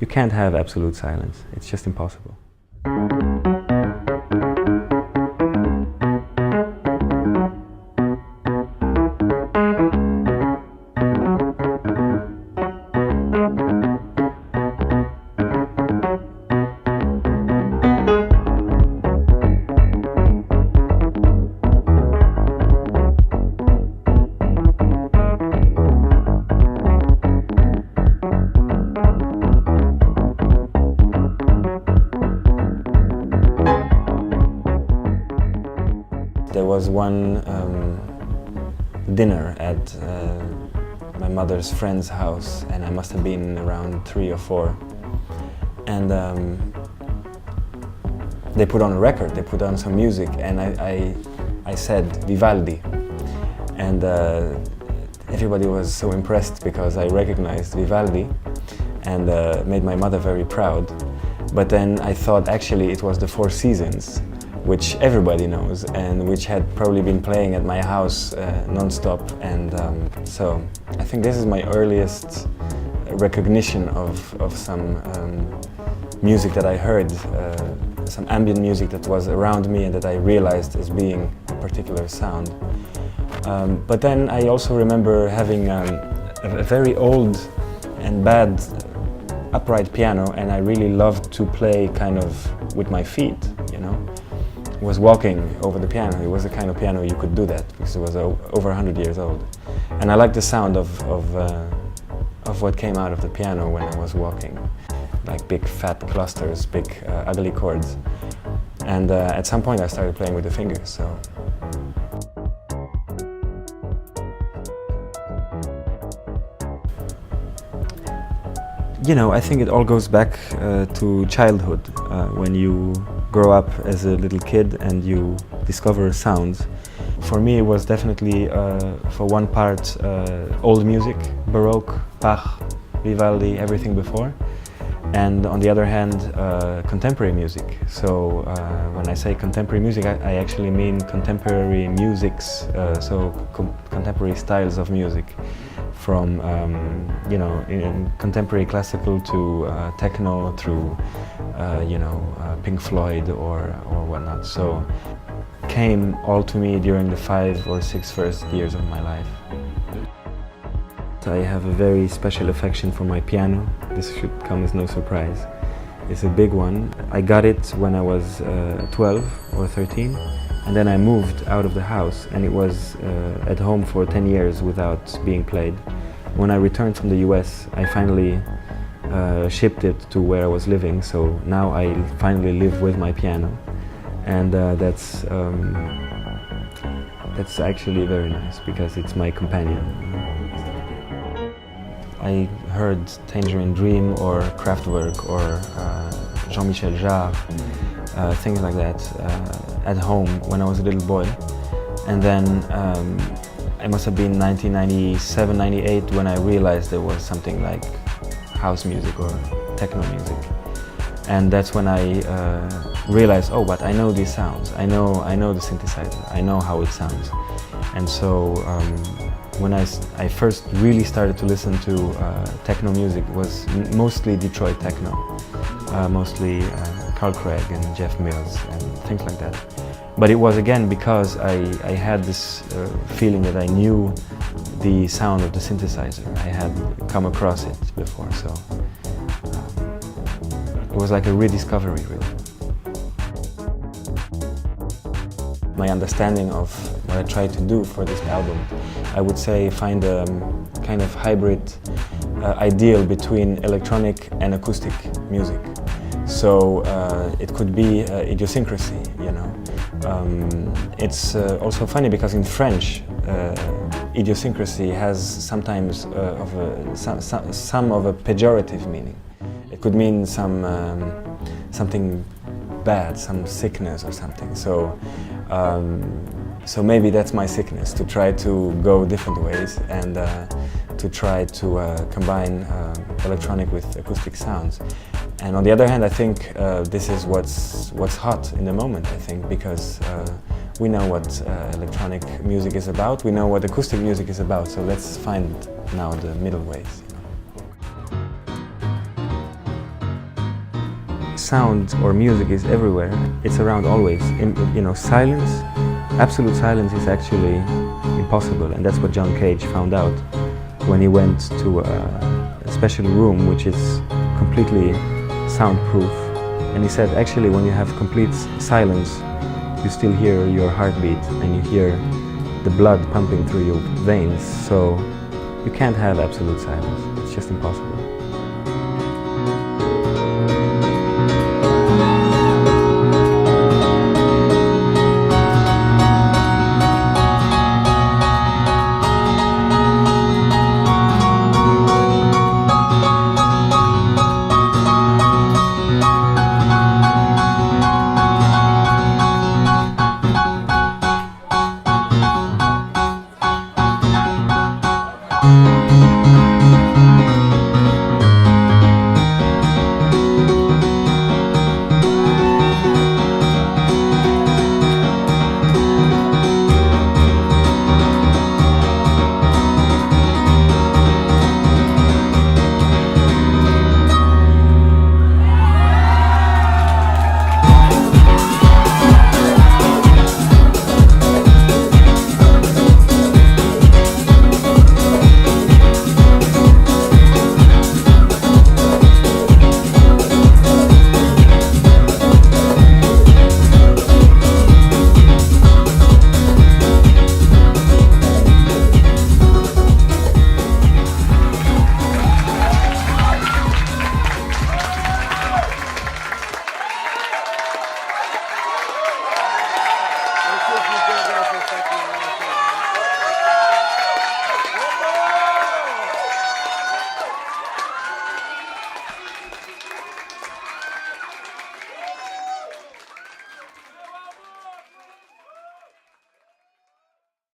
You can't have absolute silence. It's just impossible. There was one dinner at my mother's friend's house, and I must have been around 3 or 4. And they put on a record, they put on some music, and I said Vivaldi. And everybody was so impressed because I recognized Vivaldi and made my mother very proud. But then I thought actually it was the Four Seasons, which everybody knows and which had probably been playing at my house non-stop. And so I think this is my earliest recognition of some music that I heard, some ambient music that was around me and that I realized as being a particular sound. But then I also remember having a very old and bad upright piano, and I really loved to play kind of with my feet, you know. Was walking over the piano. It was the kind of piano you could do that because it was over 100 years old. And I liked the sound of what came out of the piano when I was walking. Like big fat clusters, big ugly chords. And at some point I started playing with the fingers, so. You know, I think it all goes back to childhood, when you grow up as a little kid and you discover sounds. For me it was definitely, for one part, old music, Baroque, Bach, Vivaldi, everything before. And on the other hand, contemporary music. So when I say contemporary music, I actually mean contemporary musics, so contemporary styles of music. From you know, in contemporary classical to techno, through you know, Pink Floyd or whatnot. So came all to me during the 5 or 6 first years of my life. I have a very special affection for my piano. This should come as no surprise. It's a big one. I got it when I was 12 or 13. And then I moved out of the house, and it was at home for 10 years without being played. When I returned from the US, I finally shipped it to where I was living, so now I finally live with my piano. And that's actually very nice because it's my companion. I heard Tangerine Dream or Kraftwerk or Jean-Michel Jarre, things like that, at home when I was a little boy. And then it must have been 1997, 98 when I realized there was something like house music or techno music. And that's when I realized, oh, but I know these sounds. I know the synthesizer. I know how it sounds. And so when I first really started to listen to techno music, was mostly Detroit techno, mostly Carl Craig and Jeff Mills and things like that. But it was again because I had this feeling that I knew the sound of the synthesizer. I had come across it before, so it was like a rediscovery, really. My understanding of what I tried to do for this album, I would say find a kind of hybrid ideal between electronic and acoustic music. So it could be idiosyncrasy, you know. It's also funny because in French, idiosyncrasy has sometimes some of a pejorative meaning. It could mean something bad, some sickness or something. So so maybe that's my sickness, to try to go different ways and to try to combine electronic with acoustic sounds. And on the other hand, I think this is what's hot in the moment, I think, because we know what electronic music is about, we know what acoustic music is about, so let's find now the middle ways. You know. sound or music is everywhere. It's around always. Silence, absolute silence is actually impossible, and that's what John Cage found out when he went to a special room which is completely soundproof. And he said, actually, when you have complete silence, you still hear your heartbeat and you hear the blood pumping through your veins. So you can't have absolute silence. It's just impossible.